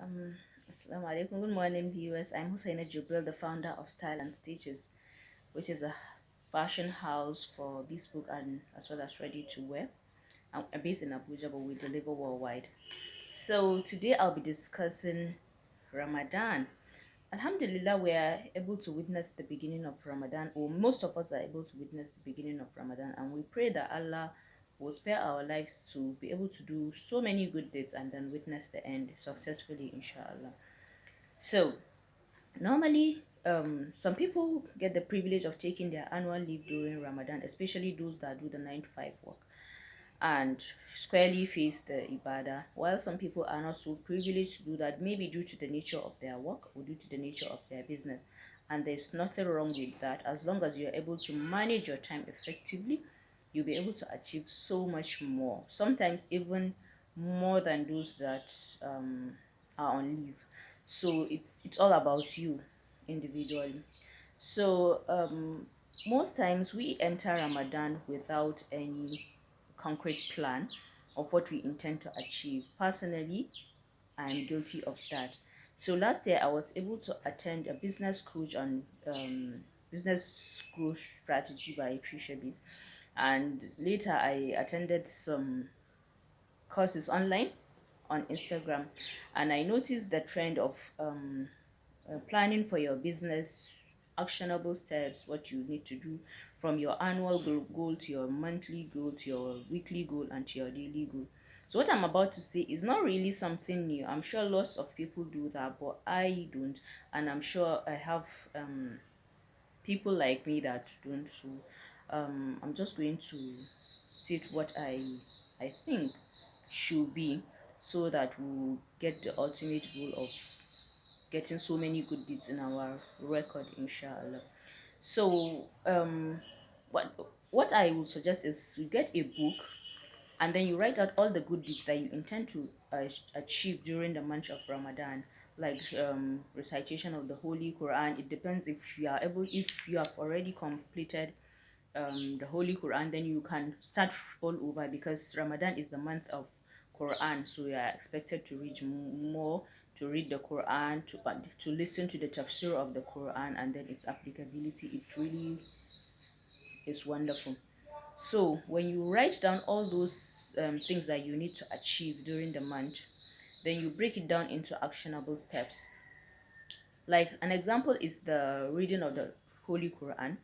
Um, Assalamu alaikum. Good morning, viewers. I'm Husseina Jibril, the founder of Style and Stitches, which is a fashion house for bespoke and as well as ready to wear. I'm based in Abuja, but we deliver worldwide. So today I'll be discussing Ramadan. Alhamdulillah, we are able to witness the beginning of Ramadan, or most of us are able to witness the beginning of Ramadan, and we pray that Allah will spare our lives to be able to do so many good deeds and then witness the end successfully, inshallah. So, normally, some people get the privilege of taking their annual leave during Ramadan, especially those that do the 9 to 5 work and squarely face the ibadah, while some people are not so privileged to do that, maybe due to the nature of their work or due to the nature of their business. And there's nothing wrong with that. As long as you're able to manage your time effectively, you'll be able to achieve so much more, sometimes even more than those that are on leave. So it's all about you individually. So most times we enter Ramadan without any concrete plan of what we intend to achieve. Personally, I'm guilty of that. So last year I was able to attend a business coach on business growth strategy by Trisha Biz, and later I attended some courses online on Instagram, and I noticed the trend of planning for your business, actionable steps, what you need to do from your annual goal to your monthly goal to your weekly goal and to your daily goal. So what I'm about to say is not really something new. I'm sure lots of people do that, but I don't, and I'm sure I have people like me that don't. So I'm just going to state what I think should be, so that we'll get the ultimate goal of getting so many good deeds in our record, inshallah. So what what I would suggest is you get a book, and then you write out all the good deeds that you intend to achieve during the month of Ramadan, like recitation of the Holy Quran. It depends if you are able, if you have already completed the Holy Quran, then you can start all over, because Ramadan is the month of Quran, so you are expected to read more, to read the Quran, to listen to the tafsir of the Quran and then its applicability. It really is wonderful. So when you write down all those things that you need to achieve during the month, then you break it down into actionable steps. Like an example is the reading of the Holy Quran.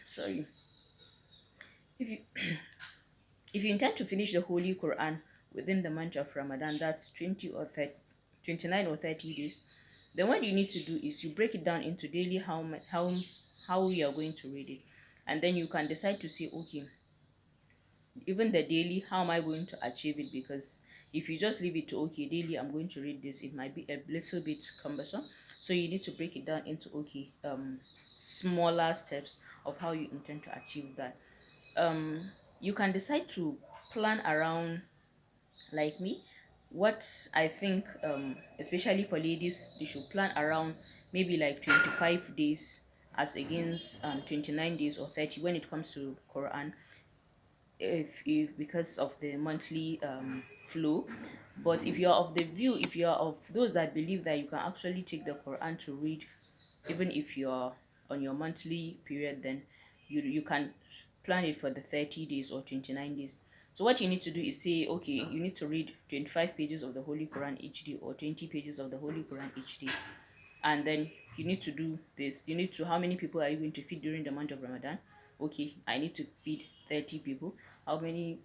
Sorry. If you if you intend to finish the Holy Quran within the month of Ramadan, that's 20 or 30, 29 or 30 days, then what you need to do is you break it down into daily how you are going to read it. And then you can decide to say, okay, even the daily, how am I going to achieve it? Because if you just leave it to, okay, daily I'm going to read this, it might be a little bit cumbersome. So you need to break it down into, okay, smaller steps of how you intend to achieve that. You can decide to plan around, like me, what I think, especially for ladies, they should plan around maybe like 25 days as against 29 days or 30 when it comes to Quran, if because of the monthly flow. But if you're of the view, if you're of those that believe that you can actually take the Quran to read even if you're on your monthly period, then you can plan it for the 30 days or 29 days. So what you need to do is say, okay, you need to read 25 pages of the Holy Quran each day, or 20 pages of the Holy Quran each day. And then you need to do this. You need to, how many people are you going to feed during the month of Ramadan? Okay, I need to feed 30 people. How many,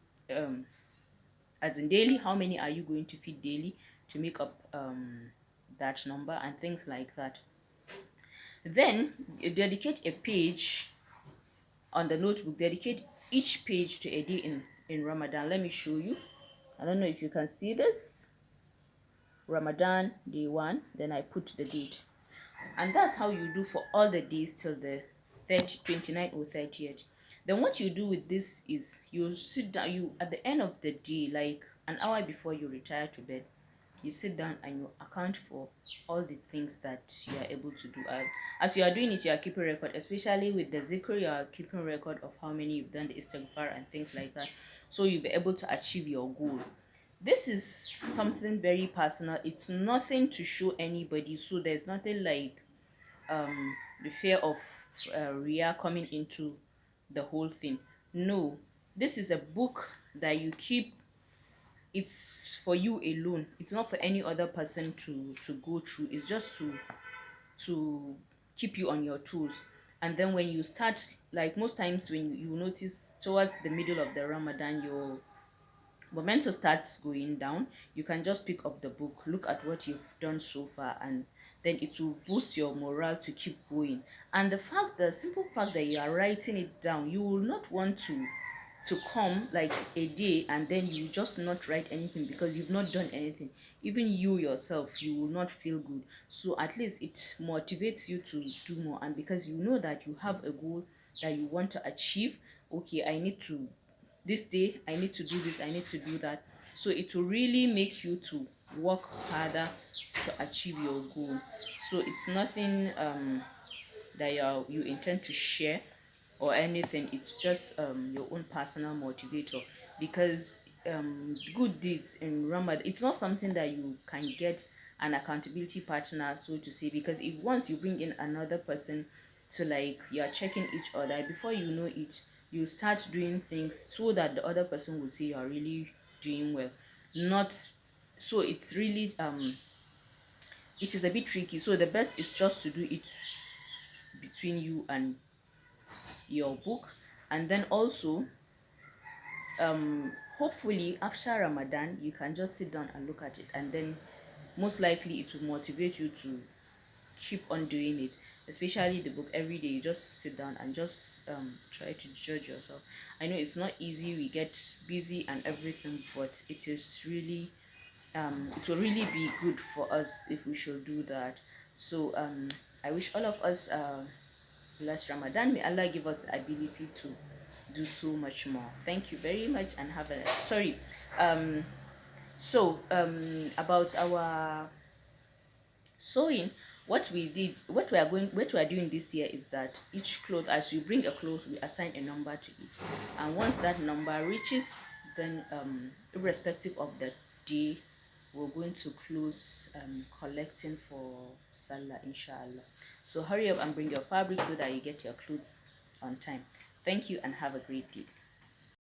as in daily, how many are you going to feed daily to make up that number, and things like that. Then you dedicate a page on the notebook, dedicate each page to a day in Ramadan. Let me show you. I don't know if you can see this. Ramadan day 1, then I put the date. And that's how you do for all the days till the 30, 29 or 30th. Then what you do with this is you sit down, you at the end of the day, like an hour before you retire to bed, you sit down and you account for all the things that you are able to do. As you are doing it, you are keeping record, especially with the zikr, you are keeping record of how many you've done the istighfar and things like that, so you'll be able to achieve your goal. This is something very personal. It's nothing to show anybody, so there's nothing like the fear of Ria coming into the whole thing. No, this is a book that you keep. It's for you alone. It's not for any other person to go through. It's just to keep you on your toes. And then when you start, like most times when you notice towards the middle of the Ramadan, your momentum starts going down, you can just pick up the book, look at what you've done so far, and then it will boost your morale to keep going. And the simple fact that you are writing it down, you will not want to come like a day and then you just not write anything because you've not done anything. Even you yourself, you will not feel good. So at least it motivates you to do more, and because you know that you have a goal that you want to achieve. Okay, I need to, this day I need to do this, I need to do that. So it will really make you to work harder to achieve your goal. So it's nothing that you intend to share or anything. It's just your own personal motivator, because good deeds in Ramadan, it's not something that you can get an accountability partner, so to say, because if once you bring in another person to, like, you're checking each other, before you know it, you start doing things so that the other person will say you're really doing well. Not, so it's really it is a bit tricky. So the best is just to do it between you and your book. And then also, hopefully after Ramadan you can just sit down and look at it, and then most likely it will motivate you to keep on doing it. Especially the book, every day you just sit down and just try to judge yourself. I know it's not easy, we get busy and everything, but it is really it will really be good for us if we should do that. So I wish all of us blessed Ramadan. May Allah give us the ability to do so much more. Thank you very much and have a sorry. About our sewing, what we are doing this year is that each cloth, as you bring a cloth, we assign a number to it, and once that number reaches, then irrespective of the day, we're going to close collecting for Salah, inshallah. So hurry up and bring your fabric so that you get your clothes on time. Thank you and have a great day.